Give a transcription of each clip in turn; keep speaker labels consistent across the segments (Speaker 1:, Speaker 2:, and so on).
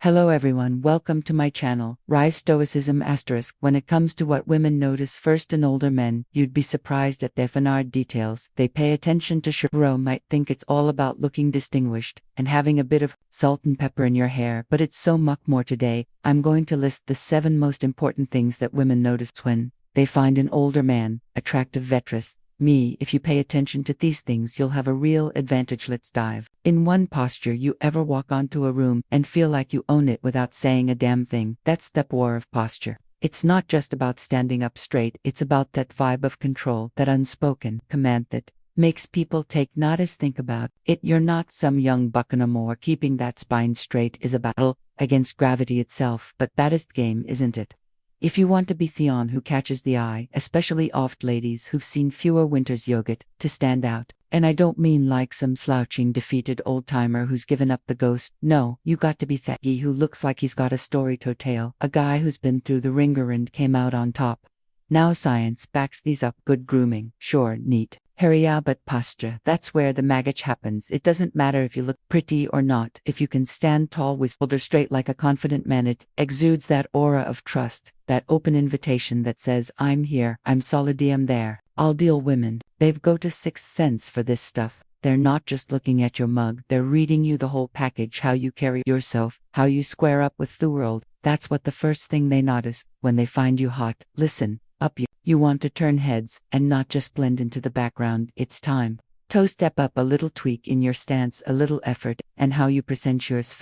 Speaker 1: Hello everyone, welcome to my channel, Rise Stoicism *. When it comes to what women notice first in older men, you'd be surprised at their finard details. They pay attention to Bro might think it's all about looking distinguished and having a bit of salt and pepper in your hair, but it's so much more today. I'm going to list the 7 most important things that women notice when they find an older man attractive. Veterans. Me, if you pay attention to these things, you'll have a real advantage. Let's dive in. 1. Posture. You ever walk onto a room and feel like you own it without saying a damn thing? That's the power of posture. It's not just about standing up straight, it's about that vibe of control, that unspoken command that makes people take notice. Think about it. You're not some young buck anymore. Keeping that spine straight is a battle against gravity itself, but baddest game, isn't it? If you want to be Theon who catches the eye, especially oft ladies who've seen fewer winters yogurt, to stand out. And I don't mean like some slouching defeated old-timer who's given up the ghost. No, you got to be Thaggy who looks like he's got a story to tell, a guy who's been through the ringer and came out on top. Now science backs these up. Good grooming, sure, neat, hairy, but posture, that's where the magic happens. It doesn't matter if you look pretty or not. If you can stand tall with shoulders straight like a confident man, it exudes that aura of trust, that open invitation that says, I'm here, I'm solid, I'm there, I'll deal. Women, they've got a sixth sense for this stuff. They're not just looking at your mug, they're reading you, the whole package, how you carry yourself, how you square up with the world. That's what the first thing they notice when they find you hot. Listen up, you want to turn heads and not just blend into the background. It's time to step up. A little tweak in your stance, a little effort, and how you present yours.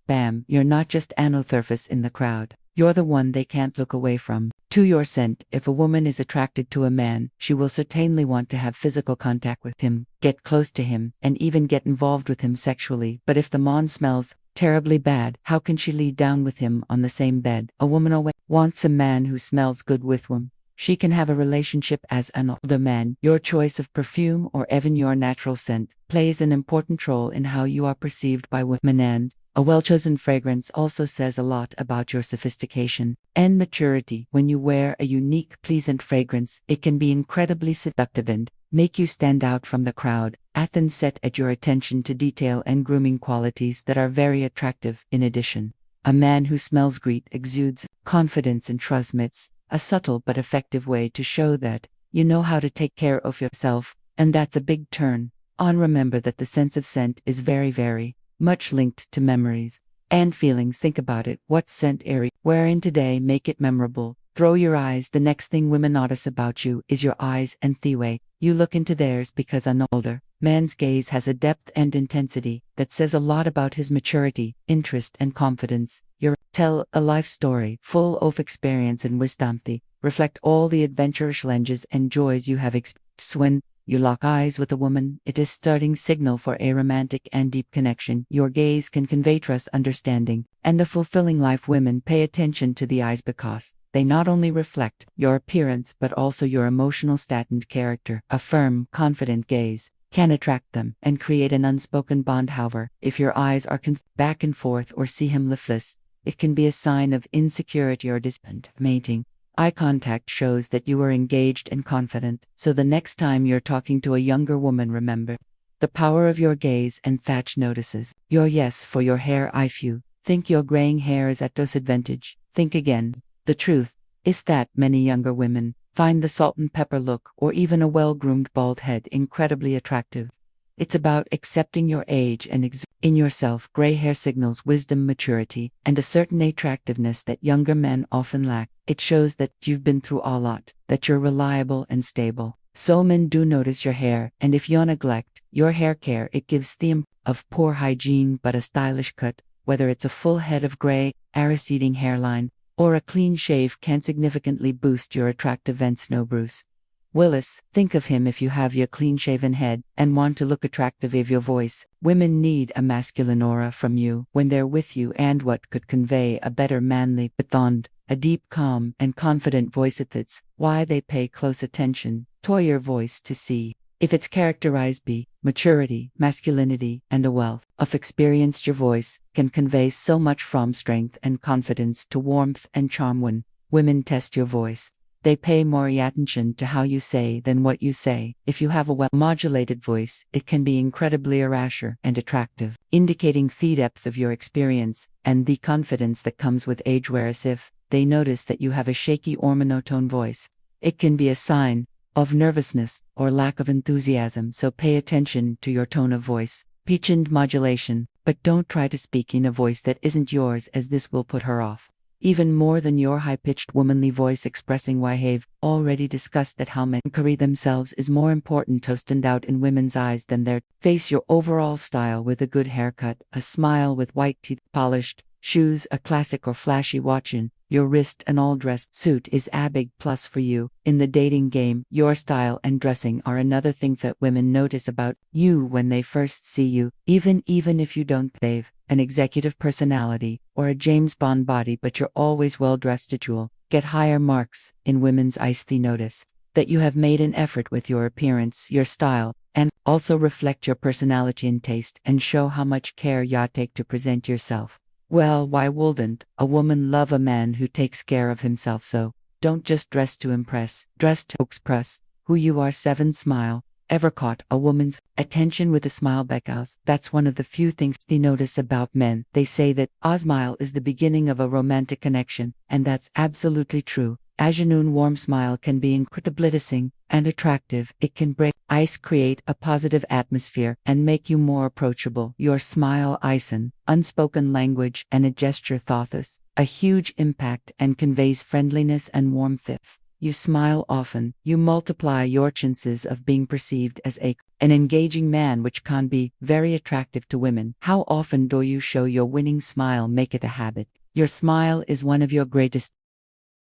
Speaker 1: Bam, you're not just anotherfus in the crowd. You're the one they can't look away from. 2. Your scent. If a woman is attracted to a man, she will certainly want to have physical contact with him, get close to him, and even get involved with him sexually. But if the man smells terribly bad, how can she lie down with him on the same bed? A woman wants a man who smells good with whom she can have a relationship. As an older man, your choice of perfume or even your natural scent plays an important role in how you are perceived by women, and a well-chosen fragrance also says a lot about your sophistication and maturity. When you wear a unique, pleasant fragrance, it can be incredibly seductive and make you stand out from the crowd. Athens set at your attention to detail and grooming qualities that are very attractive. In addition, a man who smells great exudes confidence and transmits a subtle but effective way to show that you know how to take care of yourself, and that's a big turn on. Remember that the sense of scent is very much linked to memories and feelings. Think about it. What scent area wearing today make it memorable? Throw your eyes. The next thing women notice about you is your eyes and the way you look into theirs, because an older man's gaze has a depth and intensity that says a lot about his maturity, interest, and confidence. Tell a life story full of experience and wisdom. Reflect all the adventurous challenges and joys you have experienced. When you lock eyes with a woman, it is starting signal for a romantic and deep connection. Your gaze can convey trust, understanding, and a fulfilling life. Women pay attention to the eyes because they not only reflect your appearance but also your emotional state and character. A firm, confident gaze can attract them and create an unspoken bond. However, if your eyes are back and forth or see him lifeless, it can be a sign of insecurity or disappointment. Eye contact shows that you are engaged and confident, so the next time you're talking to a younger woman, remember the power of your gaze and thatch notices your yes for your hair. If you think your graying hair is at disadvantage, think again. The truth is that many younger women find the salt and pepper look or even a well-groomed bald head incredibly attractive. It's about accepting your age and in yourself. Gray hair signals wisdom, maturity, and a certain attractiveness that younger men often lack. It shows that you've been through a lot, that you're reliable and stable. So men do notice your hair, and if you neglect your hair care, it gives theme of poor hygiene. But a stylish cut, whether it's a full head of gray, a receding hairline, or a clean shave, can significantly boost your attractive. And Snow Bruce Willis, think of him if you have your clean-shaven head and want to look attractive. Of your voice, women need a masculine aura from you when they're with you, and what could convey a better manly baton, a deep, calm, and confident voice. That's why they pay close attention to your voice to see if it's characterized by maturity, masculinity, and a wealth of experience. Your voice can convey so much, from strength and confidence to warmth and charm. When women test your voice, they pay more attention to how you say than what you say. If you have a well-modulated voice, it can be incredibly erasure and attractive, indicating the depth of your experience and the confidence that comes with age, whereas if they notice that you have a shaky or monotone voice, it can be a sign of nervousness or lack of enthusiasm, so pay attention to your tone of voice, pitch and modulation, but don't try to speak in a voice that isn't yours, as this will put her off even more than your high-pitched womanly voice expressing why have already discussed that how men carry themselves is more important to stand out in women's eyes than their face. Your overall style, with a good haircut, a smile with white teeth, polished shoes, a classic or flashy watch in your wrist, an all-dressed suit is a big plus for you. In the dating game, your style and dressing are another thing that women notice about you when they first see you, even if you don't have an executive personality or a James Bond body, but you're always well-dressed. It will get higher marks in women's eyes. They notice that you have made an effort with your appearance, your style, and also reflect your personality and taste, and show how much care you take to present yourself. Well, why wouldn't a woman love a man who takes care of himself? So don't just dress to impress, dress to express who you are. 7. Smile. Ever caught a woman's attention with a smile? Because that's one of the few things they notice about men. They say that a smile is the beginning of a romantic connection, and that's absolutely true. A genuine warm smile can be incredibly pleasing and attractive. It can break ice, create a positive atmosphere, and make you more approachable. Your smile is an unspoken language and a gesture that a huge impact and conveys friendliness and warmth. If you smile often, you multiply your chances of being perceived as an engaging man, which can be very attractive to women. How often do you show your winning smile? Make it a habit. Your smile is one of your greatest